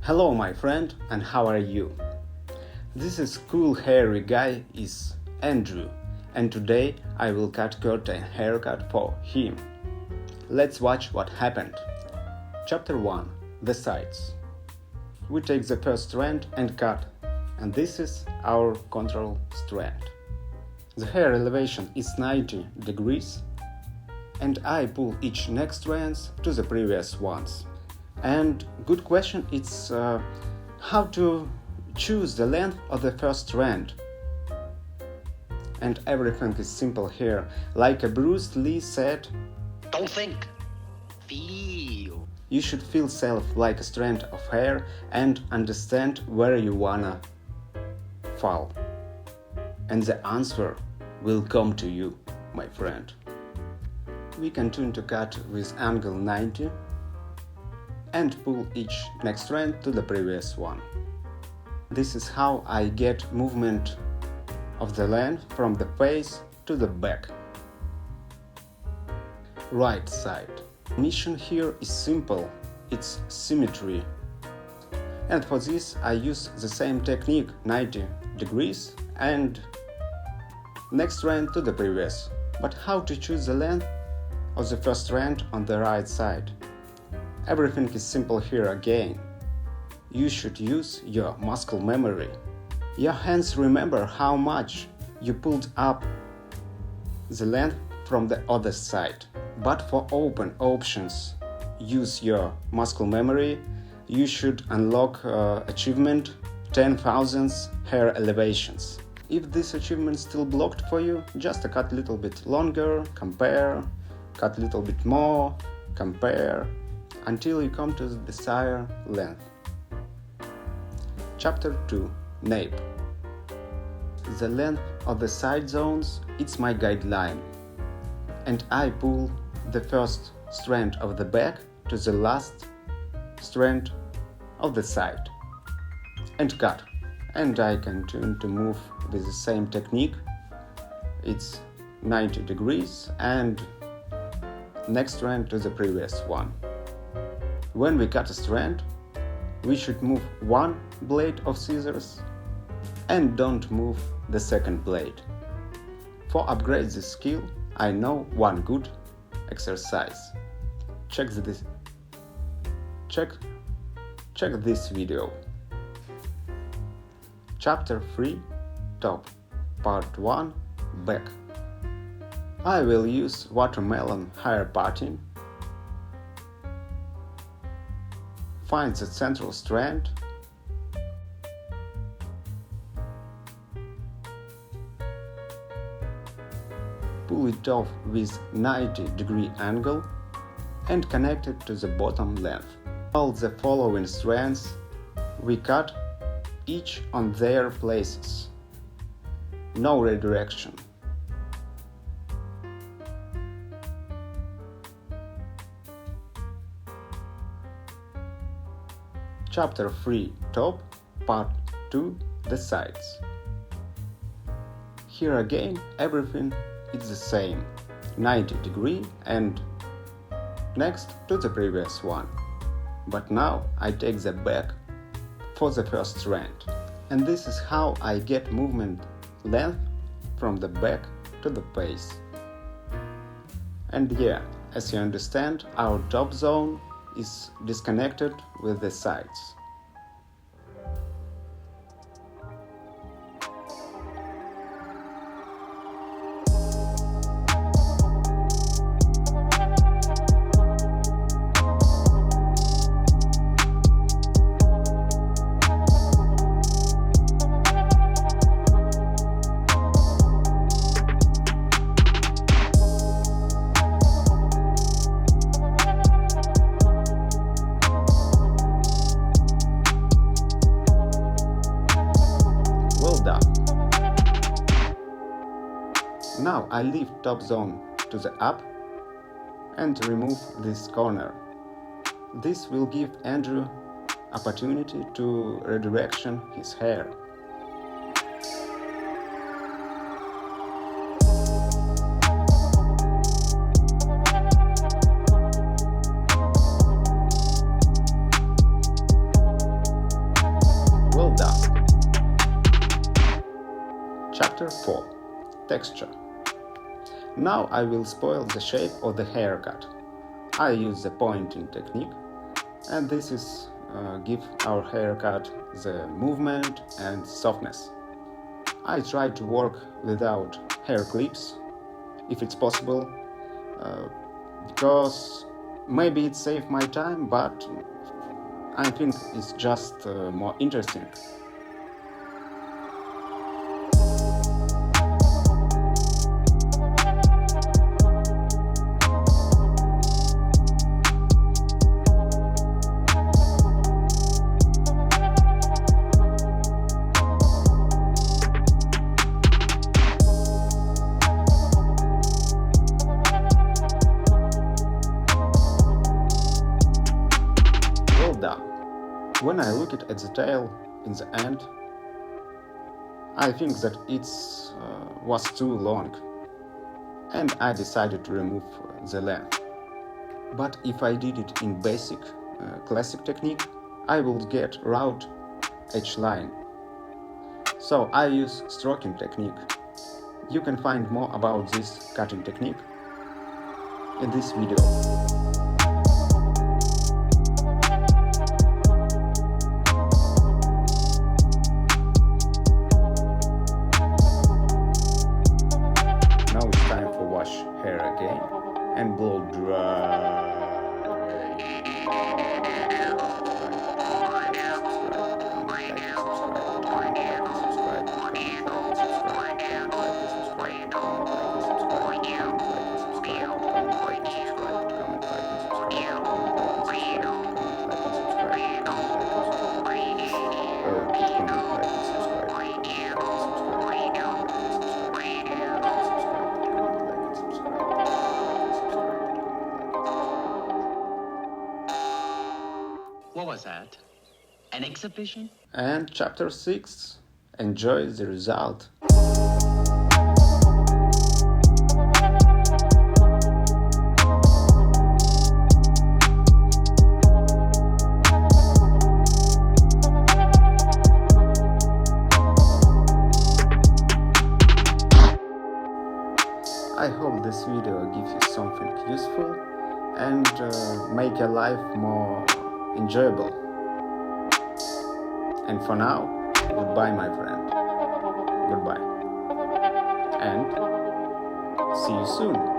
Hello my friend, and how are you? This is cool hairy guy is Andrew, and today I will cut curtain haircut for him. Let's watch what happened. Chapter 1. The sides. We take the first strand and cut, and this is our control strand. The hair elevation is 90 degrees, and I pull each next strands to the previous ones. And good question, it's how to choose the length of the first strand. And everything is simple here. Like a Bruce Lee said, don't think, feel. You should feel self like a strand of hair and understand where you wanna fall. And the answer will come to you, my friend. We continue to cut with angle 90 and pull each next strand to the previous one. This is how I get movement of the length from the face to the back. Right side. Mission here is simple, it's symmetry. And for this I use the same technique, 90 degrees and next strand to the previous. But how to choose the length of the first strand on the right side? Everything is simple here again. You should use your muscle memory. Your hands remember how much you pulled up the length from the other side. But for open options, use your muscle memory. You should unlock achievement 10,000 hair elevations. If this achievement is still blocked for you, just cut a little bit longer, compare, cut a little bit more, compare, until you come to the desired length. Chapter 2. Nape. The length of the side zones, it's my guideline. And I pull the first strand of the back to the last strand of the side. And cut. And I continue to move with the same technique. It's 90 degrees and next strand to the previous one. When we cut a strand, we should move one blade of scissors and don't move the second blade. For upgrade this skill, I know one good exercise. Check this video. Chapter 3. Top. Part 1. Back. I will use watermelon hair parting. Find the central strand. Pull it off with 90-degree angle and connect it to the bottom length. All the following strands we cut each on their places. No redirection. Chapter 3. Top. Part 2. The sides. Here again everything is the same. 90 degree and next to the previous one. But now I take the back for the first strand. And this is how I get movement length from the back to the face. And yeah, as you understand, our top zone is disconnected with the sides. Now I lift top zone to the up and remove this corner. This will give Andrew opportunity to redirection his hair. 4. Texture. Now I will spoil the shape of the haircut. I use the pointing technique, and this is give our haircut the movement and softness. I try to work without hair clips, if it's possible, because maybe it saves my time, but I think it's just more interesting. Done. When I look at the tail in the end, I think that it was too long, and I decided to remove the length. But if I did it in basic classic technique, I will get round edge line. So I use stroking technique. You can find more about this cutting technique in this video. Hair again and blow dry. What was that? An exhibition? And chapter 6. Enjoy the result. I hope this video gives you something useful and make your life more enjoyable. And for now, goodbye, my friend. Goodbye. And see you soon.